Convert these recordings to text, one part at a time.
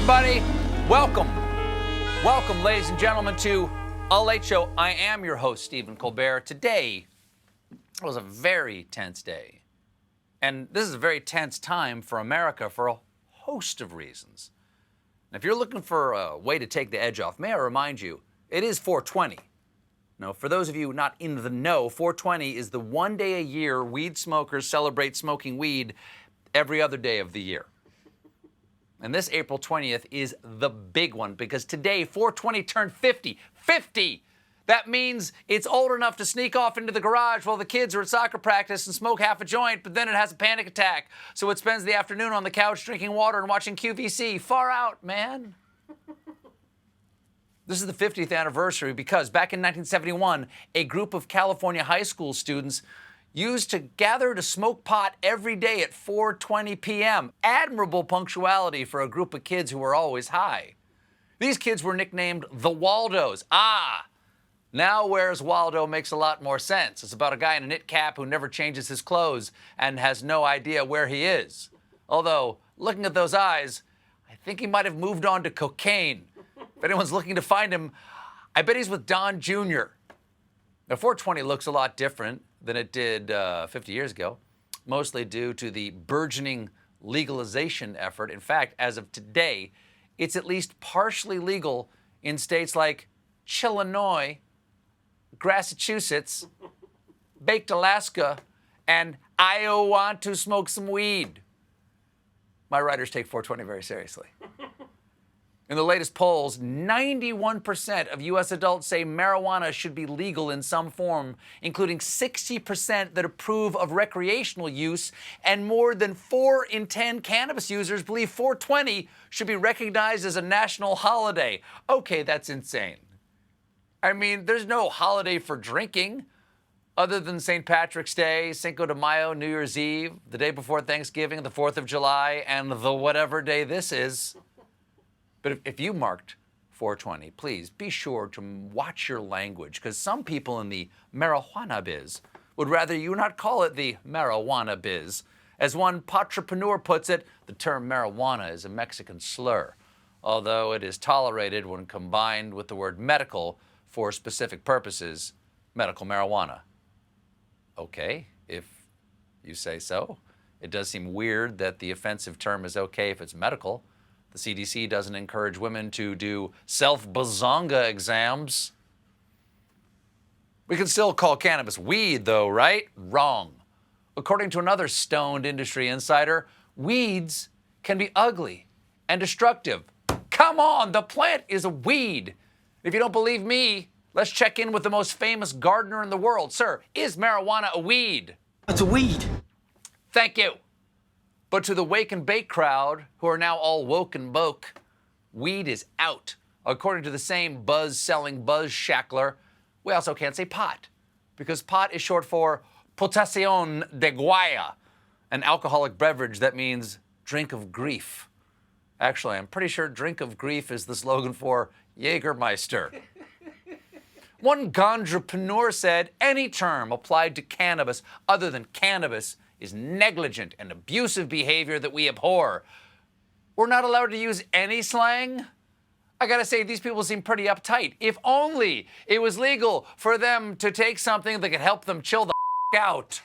everybody. Welcome, ladies and gentlemen, to A Late Show. I am your host, Stephen Colbert. Today was a very tense day. And this is a very tense time for America for a host of reasons. And if you're looking for a way to take the edge off, may I remind you, it is 420. Now, for those of you not in the know, 420 is the one day a year weed smokers celebrate smoking weed every other day of the year. And this April 20th is the big one because today, 420 turned 50. 50! That means it's old enough to sneak off into the garage while the kids are at soccer practice and smoke half a joint, but then it has a panic attack. So it spends the afternoon on the couch drinking water and watching QVC. Far out, man. This is the 50th anniversary because back in 1971, a group of California high school students used to gather to smoke pot every day at 4:20 p.m. Admirable punctuality for a group of kids who were always high. These kids were nicknamed the Waldos. Now Where's Waldo makes a lot more sense. It's about a guy in a knit cap who never changes his clothes and has no idea where he is. Although, looking at those eyes, I think he might have moved on to cocaine. If anyone's looking to find him, I bet he's with Don Jr. Now, 420 looks a lot different than it did 50 years ago, mostly due to the burgeoning legalization effort. In fact, as of today, it's at least partially legal in states like Illinois, Massachusetts, Baked Alaska, and I want to smoke some weed. My writers take 420 very seriously. In the latest polls, 91% of U.S. adults say marijuana should be legal in some form, including 60% that approve of recreational use, and more than 4 in 10 cannabis users believe 420 should be recognized as a national holiday. Okay, that's insane. I mean, there's no holiday for drinking other than St. Patrick's Day, Cinco de Mayo, New Year's Eve, the day before Thanksgiving, the 4th of July, and the whatever day this is. But if you marked 420, please be sure to watch your language, because some people in the marijuana biz would rather you not call it the marijuana biz. As one entrepreneur puts it, the term marijuana is a Mexican slur, although it is tolerated when combined with the word medical for specific purposes, medical marijuana. Okay, if you say so. It does seem weird that the offensive term is okay if it's medical. The CDC doesn't encourage women to do self-bazonga exams. We can still call cannabis weed, though, right? Wrong. According to another stoned industry insider, weeds can be ugly and destructive. Come on, the plant is a weed. If you don't believe me, let's check in with the most famous gardener in the world. Sir, is marijuana a weed? It's a weed. Thank you. But to the wake and bake crowd, who are now all woke and boke, weed is out. According to the same buzz-selling buzz shackler, we also can't say pot, because pot is short for potación de guaya, an alcoholic beverage that means drink of grief. Actually, I'm pretty sure drink of grief is the slogan for Jägermeister. One Ganjapreneur said any term applied to cannabis other than cannabis is negligent and abusive behavior that we abhor. We're not allowed to use any slang? I gotta say, these people seem pretty uptight. If only it was legal for them to take something that could help them chill the out.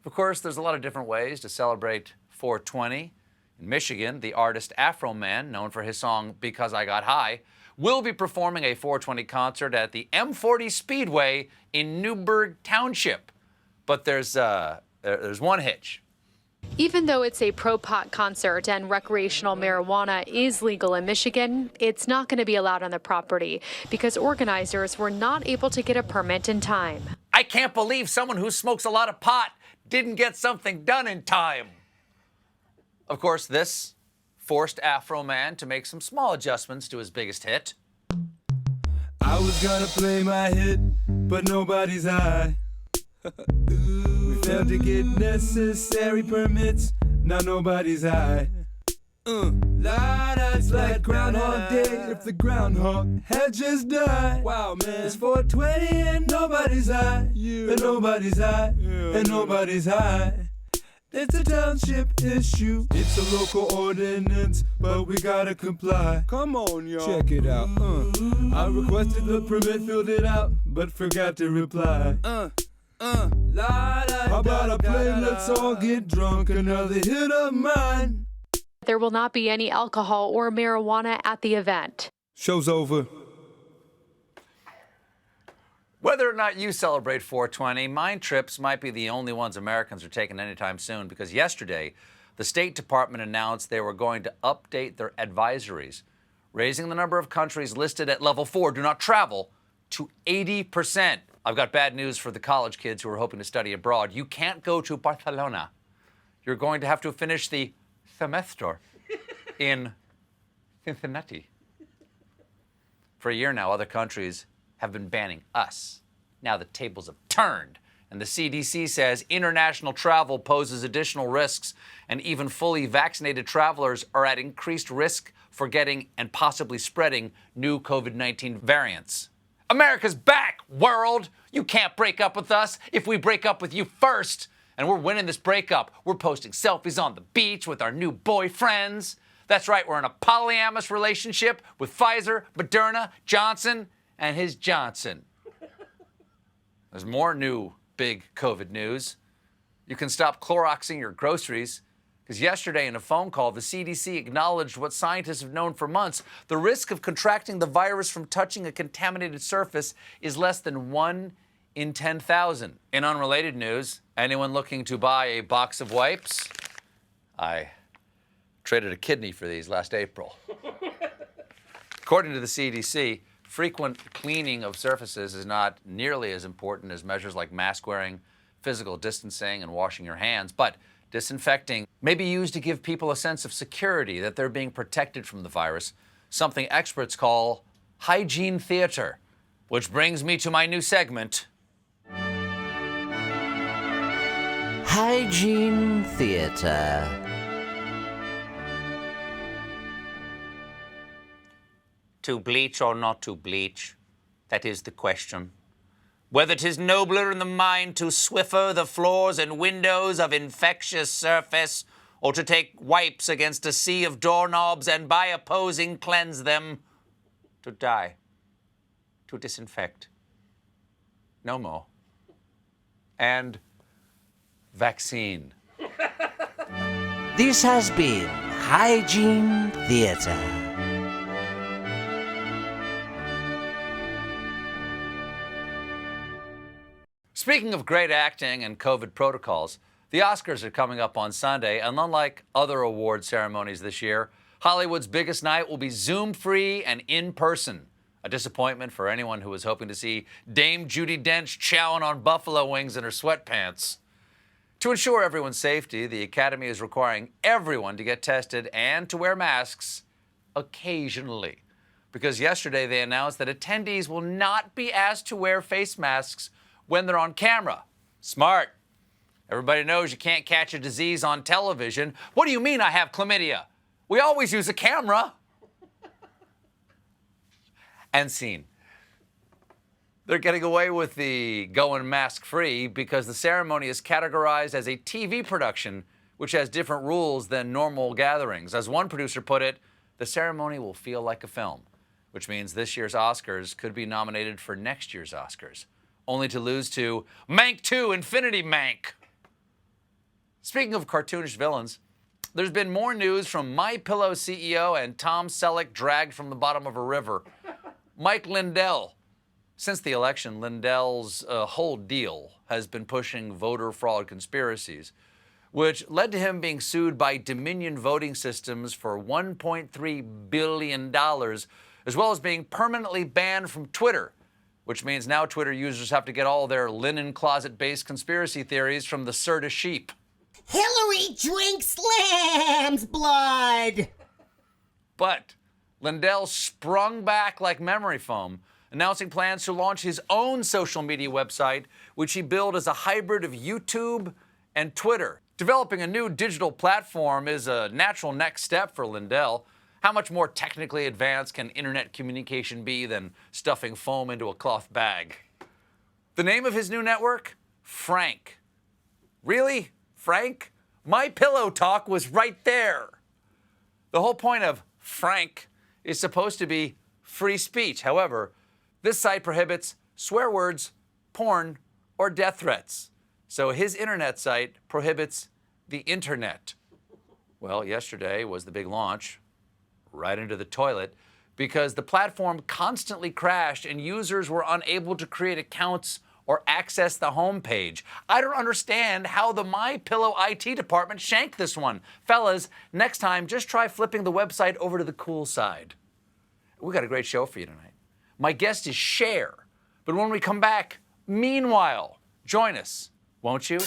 Of course, there's a lot of different ways to celebrate 420. In Michigan, the artist Afro Man, known for his song Because I Got High, will be performing a 420 concert at the M40 Speedway in Newburgh Township. But there's one hitch. Even though it's a pro-pot concert and recreational marijuana is legal in Michigan, it's not going to be allowed on the property because organizers were not able to get a permit in time. I can't believe someone who smokes a lot of pot didn't get something done in time. Of course, this forced Afro Man to make some small adjustments to his biggest hit. I was gonna play my hit, but nobody's high. We failed to get necessary permits, now nobody's high. It's like Groundhog Day if the groundhog had just died. Wow, man. It's 420 and nobody's high, and nobody's high, and nobody's high. It's a township issue. It's a local ordinance, but we gotta comply. Come on, y'all. Check it out. I requested the permit, filled it out, but forgot to reply. How about I play Let's All Get Drunk, another hit of mine? There will not be any alcohol or marijuana at the event. Show's over. Whether or not you celebrate 420, mind trips might be the only ones Americans are taking anytime soon, because yesterday, the State Department announced they were going to update their advisories, raising the number of countries listed at level 4, do not travel, to 80%. I've got bad news for the college kids who are hoping to study abroad. You can't go to Barcelona. You're going to have to finish the semester in Cincinnati. For a year now, other countries have been banning us. Now the tables have turned, and the CDC says international travel poses additional risks, and even fully vaccinated travelers are at increased risk for getting and possibly spreading new COVID-19 variants. America's back, world! You can't break up with us if we break up with you first. And we're winning this breakup. We're posting selfies on the beach with our new boyfriends. That's right, we're in a polyamorous relationship with Pfizer, Moderna, Johnson, and his Johnson. There's more new big COVID news. You can stop Cloroxing your groceries, because yesterday in a phone call, the CDC acknowledged what scientists have known for months. The risk of contracting the virus from touching a contaminated surface is less than 1 in 10,000. In unrelated news, anyone looking to buy a box of wipes? I traded a kidney for these last April. According to the CDC, frequent cleaning of surfaces is not nearly as important as measures like mask wearing, physical distancing, and washing your hands, but disinfecting may be used to give people a sense of security that they're being protected from the virus, something experts call Hygiene Theater, which brings me to my new segment, Hygiene Theater. To bleach or not to bleach, that is the question. Whether 'tis nobler in the mind to swiffer the floors and windows of infectious surface, or to take wipes against a sea of doorknobs and by opposing cleanse them, to die, to disinfect, no more, and vaccine. This has been Hygiene Theater. Speaking of great acting and COVID protocols, the Oscars are coming up on Sunday, and unlike other award ceremonies this year, Hollywood's biggest night will be Zoom-free and in-person. A disappointment for anyone who was hoping to see Dame Judi Dench chowing on buffalo wings in her sweatpants. To ensure everyone's safety, the Academy is requiring everyone to get tested and to wear masks occasionally. Because yesterday they announced that attendees will not be asked to wear face masks when they're on camera. Smart. Everybody knows you can't catch a disease on television. What do you mean I have chlamydia? We always use a camera. And scene. They're getting away with the going mask-free because the ceremony is categorized as a TV production, which has different rules than normal gatherings. As one producer put it, the ceremony will feel like a film, which means this year's Oscars could be nominated for next year's Oscars, only to lose to Mank 2 Infinity Mank. Speaking of cartoonish villains, there's been more news from MyPillow CEO and Tom Selleck dragged from the bottom of a river. Mike Lindell. Since the election, Lindell's whole deal has been pushing voter fraud conspiracies, which led to him being sued by Dominion Voting Systems for $1.3 billion, as well as being permanently banned from Twitter, which means now Twitter users have to get all their linen closet-based conspiracy theories from the Serta sheep. Hillary drinks lamb's blood! But Lindell sprung back like memory foam, announcing plans to launch his own social media website, which he billed as a hybrid of YouTube and Twitter. Developing a new digital platform is a natural next step for Lindell. How much more technically advanced can internet communication be than stuffing foam into a cloth bag? The name of his new network? Frank. Really? Frank? My Pillow talk was right there. The whole point of Frank is supposed to be free speech. However, this site prohibits swear words, porn, or death threats. So his internet site prohibits the internet. Well, yesterday was the big launch, right into the toilet, because the platform constantly crashed and users were unable to create accounts or access the homepage. I don't understand how the My Pillow IT department shanked this one. Fellas, next time, just try flipping the website over to the cool side. We got a great show for you tonight. My guest is Cher. But when we come back, meanwhile, join us, won't you?